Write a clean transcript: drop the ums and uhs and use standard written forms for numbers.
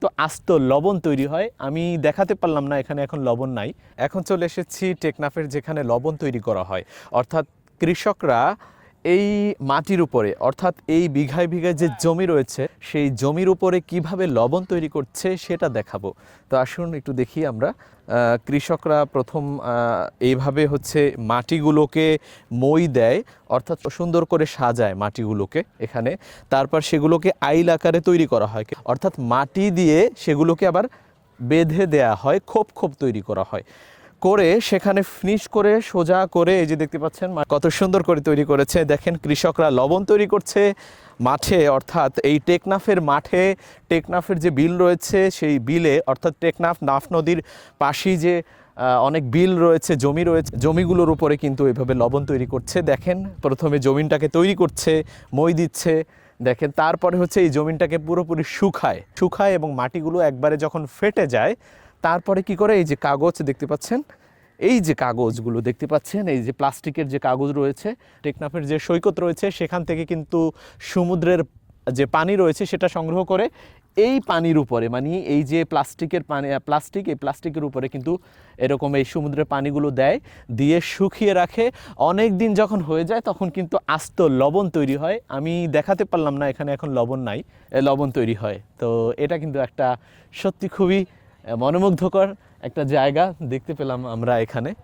তো আস্ত লবণ তৈরি হয়। আমি দেখাতে পারলাম না, এখানে এখন লবণ নাই। এখন চলে এসেছি টেকনাফের যেখানে লবণ তৈরি করা হয়, অর্থাৎ কৃষকরা এই মাটির উপরে, অর্থাৎ এই বিঘায় বিঘায় যে জমি রয়েছে সেই জমির উপরে কিভাবে লবণ তৈরি করছে সেটা দেখাবো। তো আসুন একটু দেখি আমরা। কৃষকরা প্রথম এইভাবে হচ্ছে মাটিগুলোকে মই দেয়, অর্থাৎ সুন্দর করে সাজায় মাটিগুলোকে এখানে। তারপর সেগুলোকে আইল আকারে তৈরি করা হয়, অর্থাৎ মাটি দিয়ে সেগুলোকে আবার বেঁধে দেয়া হয়, খোপ খোপ তৈরি করা হয়, করে সেখানে ফিনিশ করে সোজা করে এই যে দেখতে পাচ্ছেন কত সুন্দর করে তৈরি করেছে। দেখেন কৃষকরা লবণ তৈরি করছে মাঠে, অর্থাৎ এই টেকনাফের মাঠে। টেকনাফের যে বিল রয়েছে সেই বিলে, অর্থাৎ টেকনাফ নাফ নদীর পাশেই যে অনেক বিল রয়েছে, জমি রয়েছে, জমিগুলোর উপরে কিন্তু এইভাবে লবণ তৈরি করছে। দেখেন প্রথমে জমিনটাকে তৈরি করছে, মই দিচ্ছে। দেখেন তারপরে হচ্ছে এই জমিনটাকে পুরোপুরি শুকায় এবং মাটিগুলো একবারে যখন ফেটে যায় তারপরে কি করে, এই যে কাগজ দেখতে পাচ্ছেন, এই যে কাগজগুলো দেখতে পাচ্ছেন, এই যে প্লাস্টিকের যে কাগজ রয়েছে, টেকনাফের যে সৈকত রয়েছে সেখান থেকে কিন্তু সমুদ্রের যে পানি রয়েছে সেটা সংগ্রহ করে এই পানির উপরে, মানে এই যে প্লাস্টিকের পানি, এই প্লাস্টিকের উপরে কিন্তু এরকম এই সমুদ্রের পানিগুলো দেয়, দিয়ে শুকিয়ে রাখে। অনেক দিন যখন হয়ে যায় তখন কিন্তু আস্ত লবণ তৈরি হয়। আমি দেখাতে পারলাম না, এখানে এখন লবণ নাই, লবণ তৈরি হয়। তো এটা কিন্তু একটা সত্যি খুবই মনোমুগ্ধকর একটা জায়গা দেখতে পেলাম আমরা এখানে।